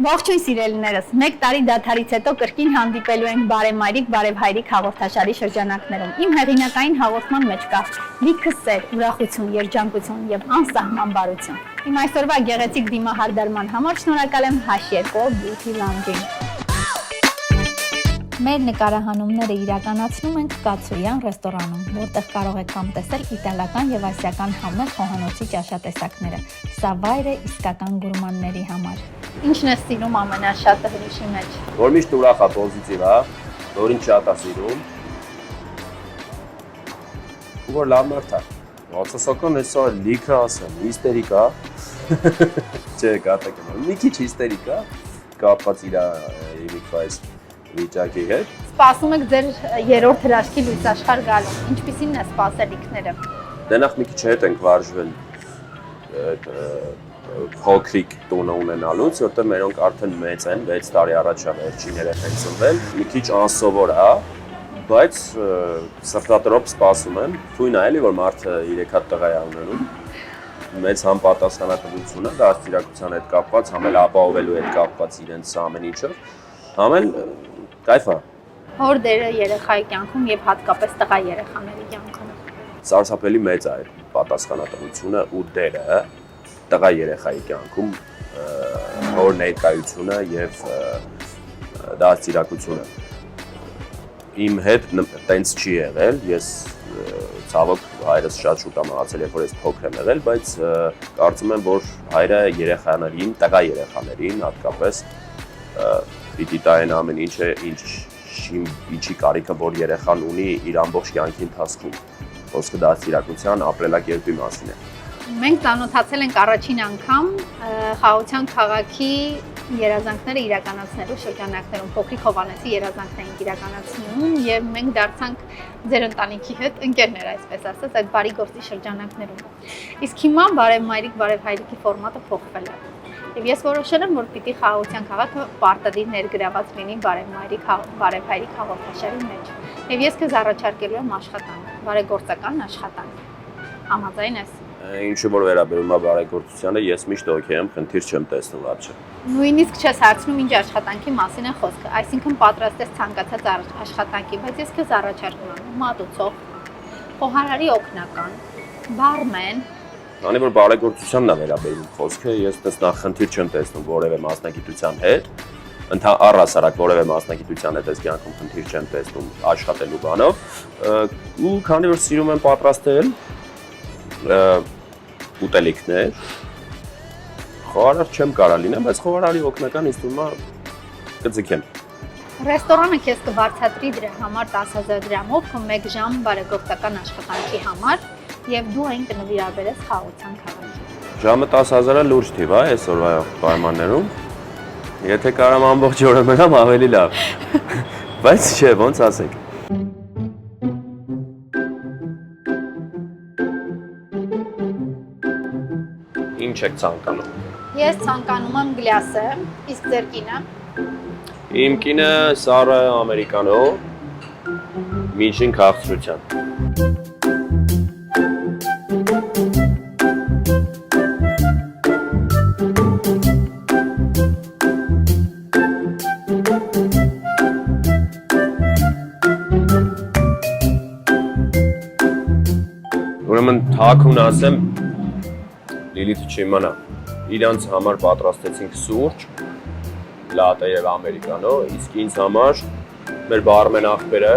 Ողջույն սիրելիներս, մեկ տարի դադարից հետո կրկին հանդիպելու ենք բարեմայրիկ, բարևհայրիկ հաղորդաշարի շրջանակներում։ Իմ հեղինակային հաղորդման մեջ կա լիքը սեր, ուրախություն, երջանկություն եւ անսահման բարություն։ Իմ այսօրվա գեղեցիկ դիմահարդարման համար շնորհակալ եմ H2O Beauty Lounge-ին։ Մեր նկարահանումները իրականացնում ենք Կացուրյան ռեստորանում, որտեղ կարող եք համտեսել իտալական եւ ասիական համեղ խոհանոցի ճաշատեսակները։ Սա վայր է իսկական գուրմանների համար։ Ինչն է սիրում ամենաշատը հրիշի մեջ։ Որ միշտ ուրախ է, պոզիտիվ է, որին շատ է սիրում։ Ու որ լավ մարդ է։ Ոցոսական էսա լիքը ասեմ, հիստերիկա։ Չէ, կատակ եմ։ Մի քիչ հիստերիկա, կապված իր այս վիճակի հետ։ Սպասում եք ձեր երրորդ հրաշքի լույսաշխար գալու։ Ինչպիսին է սպասելիքները։ Դե նախ մի քիչ հետ ենք վարժվել փոքրիկ տունը ունենալուց, որտեղ մերոնք արդեն մեծ են, 6 տարի առաջ է վերջին երեխան ծնվել, մի քիչ անսովոր է, բայց սրտատրոփ սպասում եմ, թույն է էլի որ մարդը 3 հատ տղա է ունենում, մեծ համապատասխանատվություն է, դաստիարակության հետ կապված, համ էլ ապահովելու հետ կապված իրենց ամեն ինչով, համ էլ կայֆ է։ Հոր դերը երեխայի կյանքում եւ հատկապես տղա երեխաների կյանքում։ Սարսափելի մեծ է այդ պատասխանատվությունը ու դերը տղա երեխայի կյանքում հոր ներկայությունը եւ դաստիարակությունը։ Իմ հետ տենց չի եղել, ես ցավոք հայրս շատ շուտ է մահացել, երբ որ ես փոքր եմ եղել, բայց կարծում եմ, որ հայրը երեխաներին, տղա երեխաներին հատկապես պիտի տա այն ամեն ինչը, ինչի կարիքը որ երեխան ունի իր ամբողջ կյանքի ընթացքում։ Խոսքը դաստիարակության ապրելակերպի մասին է։ Մենք ծանոթացել ենք առաջին անգամ Խաղաղության քաղաքի երազանքները իրականացնելու շրջանակներում, փոքրիկ Հովհաննեսի երազանքներին իրականացնում եւ մենք դարձանք ձեր ընտանիքի հետ ընկերներ, այսպես ասած, այդ բարի գործի շրջանակներում։ Իսկ հիմա բարևմայրիկ, բարևհայրիկի ֆորմատը փոխվել է։ Եվ ես որոշել եմ, որ պիտի Խաղաղության քաղաքը պարտադիր ներգրաված լինի բարևհայրիկ հաղորդաշարի մեջ։ Եվ ես քեզ առաջարկելու եմ աշխատանք, բարեգործական աշխատանք։ Համաձայն ես։ Ինչը որ վերաբերում է բարեգործությանը, ես միշտ օքեյ եմ, խնդիր չեմ տեսնում ապչը։ Նույնիսկ չես հարցնում ինչ աշխատանքի մասին է խոսքը, այսինքն պատրաստ ես ցանկացած աշխատանքի, բայց ես քեզ առաջարկում եմ մատուցող, խոհարարի օգնական, բարմեն։ Քանի որ բարեգործությանն է վերաբերում խոսքը, ես նախ խնդիր չեմ տեսնում որևէ մասնագիտության հետ, առհասարակ որևէ մասնագիտության հետ ես կյանքում խնդիր չեմ տեսնում աշխատելու բանով, ու քանի որ սիրում եմ պատրաստել ուտելիքներ, խոհարար չեմ կարա լինեմ, բայց խոհարարի օգնական ինձ թվում է կձգեմ։ Ռեստորանը քեզ կվարձատրի դրա համար 10,000 դրամով քո 1 ժամ բարեգործական աշխատանքի համար եւ դու այն կնվիրաբերես Խաղաղության քաղաքին։ Ժամը 10,000-ը լուրջ թիվ է այսօրվա պայմաններում։ Եթե կարամ ամբողջ օրը մնամ ավելի լավ։ Բայց չէ, ոնց ասեք։ Ինչ եք ցանկանում։ Ես ցանկանում եմ գլյասը, իսկ ձեր կինը։ Իմ կինը Սարա ամերիկանո միջին քաղցրության։ Ուրեմն թաքուն ասեմ Լիլիթը չիմանա, իրանց համար պատրաստեցինք սուրճ, լատե և ամերիկանո, իսկ ինձ համար մեր բարմեն աղբերը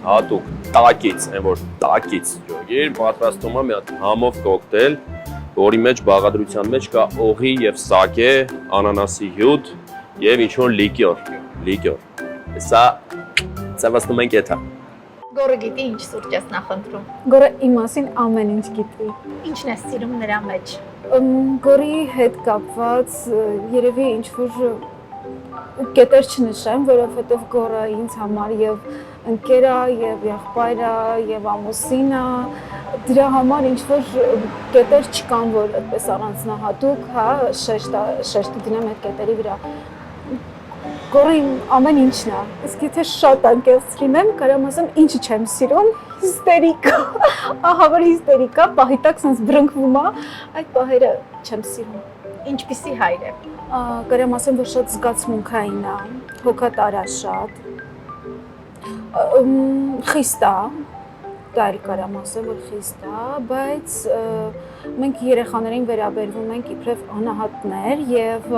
հատուկ տակից, այն որ տակից ջոգիր, պատրաստում է մի հատ համով կոկտեյլ, որի մեջ բաղադրության մեջ կա օղի և սակե, անանասի հյութ և ինչ-որ լիկյոր։ Սա ծավացնում ենք եթա։ Գորը գիտի ինչ սուրճ ես նախընտրում։ Գորը իմ մասին ամեն ինչ գիտի։ Ինչն է սիրում նրա մեջ։ Գորի հետ կապված երևի ինչ-որ կետեր չնշեմ, որովհետև Գորը ինձ համար եւ ընկեր է, եւ եղբայր է, եւ ամուսին է, դրա համար ինչ-որ կետեր չկան, որ այդպես առանձնահատուկ, հա, շեշտը դնեմ այդ կետերի վրա։ Գորը իմ ամեն ինչն է, իսկ եթե շատ անկեղծ լինեմ, կարամ ասեմ ինչի չեմ սիրում, հիստերիկա, ահա որ հիստերիկա, պահիտակ սենց բրնկվում է, այդ պահերը չեմ սիրում։ ինչպիսի հայր է։ Կարեմ ասեմ, որ շատ զգացմունքային է, հոգատար է շատ, խիստ է, դա էլ կարեմ ասեմ, որ խիստ է, բայց մենք երեխաներին վերաբերվում ենք իբրև անհատներ եւ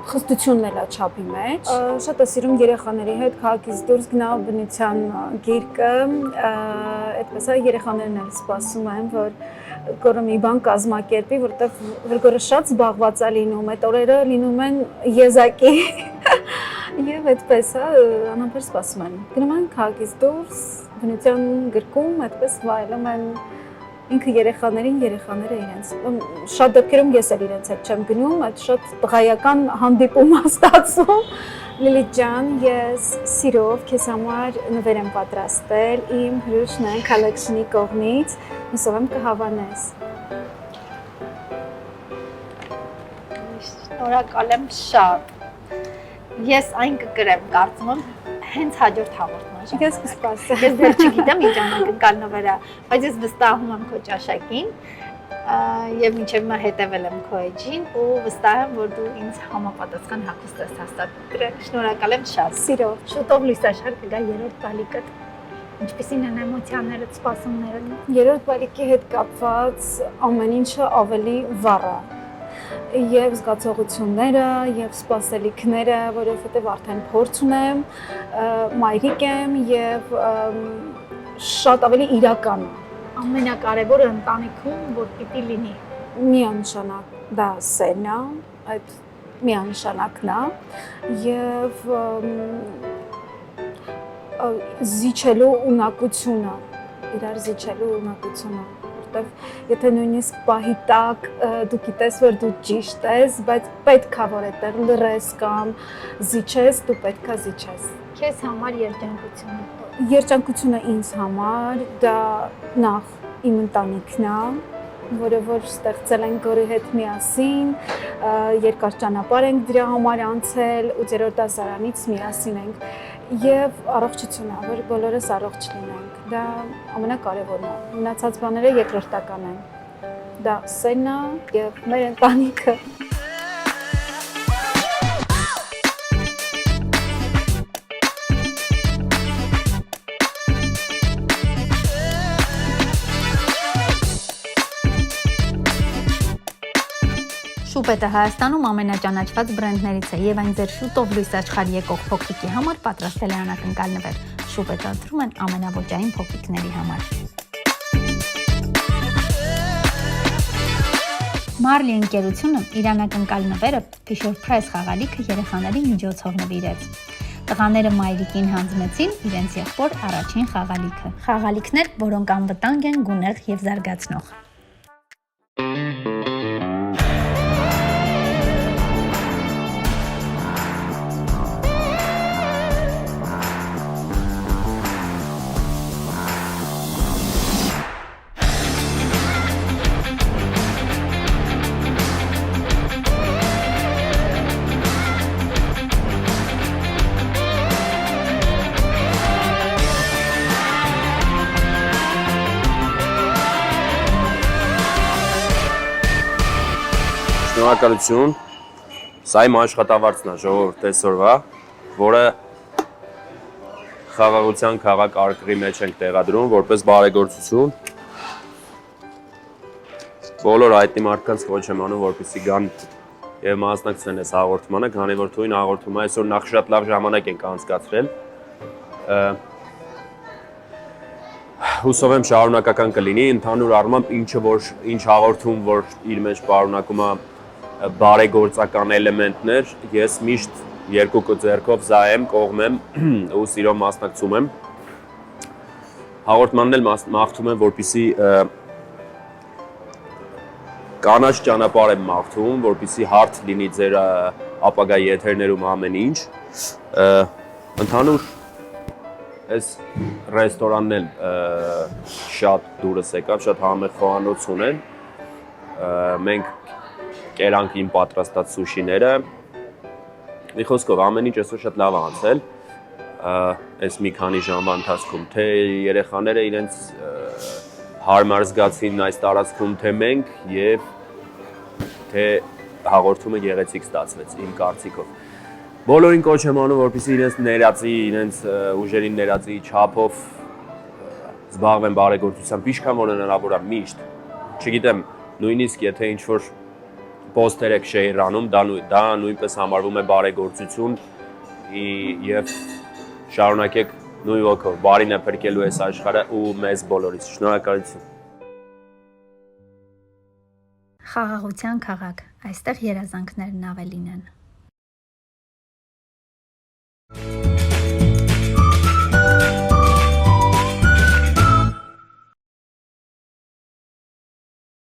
խստությունն է չափի մեջ։ Շատ է սիրում երեխաների հետ քաղաքից դուրս գնալ բնության գիրկը, այդպես է երեխաներն էլ սպասում են, որ գորը մի բան կազմակերպի, որտեղ գորը շատ զբաղված է լինում, այդ օրերը լինում են եզակի եւ այդպես է, անհամբեր սպասում են։ Գնում են քաղաքից դուրս, բնության գրկում, այդպես վայելում են ինքը երեխաներին, երեխաները իրենց։ Շատ դեպքերում ես էլ իրենց հետ չեմ գնում, այդ շատ տղայական հանդիպում է ստացվում։ Լիլիթ ջան, ես սիրով քեզ համար նվեր եմ պատրաստել իմ Հրուշնեն Collection-ի կողմից, հուսով եմ կհավանես։ Շնորհակալ եմ շատ։ Ես այն կգրեմ, կարծում եմ, հենց հաջորդ հաղորդման։ Ես կսպասեմ։ Ես դեռ չգիտեմ ինչ անակնկալ նվերա, բայց ես վստահում եմ քո ճաշակին եւ մինչեւ հիմա հետեւել եմ քո էջին ու վստահ եմ, որ դու ինձ համապատասխան հագուստ ես հաստատել։ Շնորհակալ եմ շատ։ Սիրով։ Շուտով լույսաշար կգա երրորդ բալիկը։ Ինչպիսին են էմոցիաները, սպասումները։ Երրորդ բալիկի հետ կապված ամեն ինչը ավելի վառ է։ Եվ զգացողությունները, եւ սպասելիքները, որովհետեւ արդեն փորձ ունեմ, մայրիկ եմ եւ շատ ավելի իրական է։ Ամենակարևորը ընտանիքում, որ պիտի լինի։ Միանշանակ դա սերն է, այդ միանշանակն է եւ զիջելու ունակությունը, իրար զիջելու ունակությունը, որտեվ եթե նույնիսկ պահի տակ դու գիտես, որ դու ճիշտ ես, բայց պետք է որ այդտեղ լռես կամ զիջես, դու պետք է զիջես։ Քեզ համար երջանկությունը։ Երջանկությունը ինձ համար դա նախ իմ ընտանիքն է, որը որ ստեղծել ենք գորի հետ միասին, երկար ճանապարհ ենք դրա համար անցել, 8-րդ դասարանից միասին ենք եւ առողջությունը, որ բոլորս առողջ լինենք։ Դա ամենակարևորն է։ Մնացած բաները երկրորդական են։ Դա սերն է եւ մեր ընտանիքը։ Շուպետը Հայաստանում ամենաճանաչված բրենդներից է եւ այն ձեր շուտով լույս աշխարհ եկող փոքրիկի համար պատրաստել է անակնկալ նվեր։ Շուպետը ընտրում են ամենաոճային փոքրիկների համար։ Marley ընկերությունը իր անակնկալ նվերը Fisher Price խաղալիքը երեխաների միջոցով նվիրեց։ Տղաները մայրիկին հանձնեցին իրենց եղբոր առաջին խաղալիքը։ Խաղալիքներ, որոնք անվտանգ են, գունեղ եւ զարգացնող։ Շնորհակալություն։ Սա իմ աշխատավարձն է ժողովուրդ այսօրվա, որը խաղաղության քաղաք արկղի մեջ ենք տեղադրում որպես բարեգործություն։ Բոլոր հայտնի մարդկանց ոչ եմ անում, որպեսզի գան եւ մասնակցեն այս հաղորդմանը, քանի որ թույն հաղորդումը այսօր նախ շատ լավ ժամանակ ենք անցկացրել։ Հուսով եմ շարունակական կլինի, ընդհանուր առմամբ ինչ հաղորդում, որ իր մեջ պարունակում է բարեգործական էլեմենտներ, ես միշտ երկու ձեռքով զայեմ, կողմեմ ու սիրով մասնակցում եմ։ Հաղորդմանն էլ մաղթում եմ, որպեսզի կանաչ ճանապարհ եմ մաղթում, որպեսզի հարթ լինի ձեր ապագա եթերներում ամեն ինչ։ Ընդհանուր այս ռեստորանն էլ շատ դուրս եկավ, շատ համեղ խոհանոց ունեն։ Մենք կերանք իմ պատրաստած սուշիները։ Մի խոսքով ամեն ինչ այսօր շատ լավ անցել։ Այս մի քանի ժամվա ընթացքում թե երեխաները իրենց հարմար զգացին այս տարածքում, թե մենք եւ թե հաղորդումը գեղեցիկ ստացվեց իմ կարծիքով։ Բոլորին կոչ եմ անում, որպեսզի իրենց ներածի, իրենց ուժերին ներածի չափով զբաղվեն բարեգործությամբ, ինչքան որ հնարավոր է միշտ։ Չգիտեմ, նույնիսկ եթե ինչ-որ պոստեր եք շեյրանում, դա նույնպես համարվում է բարեգործություն եւ շարունակեք նույն ոգով, բարին է փրկելու այս աշխարհը ու մեզ բոլորից։ Շնորհակալություն։ Խաղաղության քաղաք, այստեղ երազանքներն ավելին են։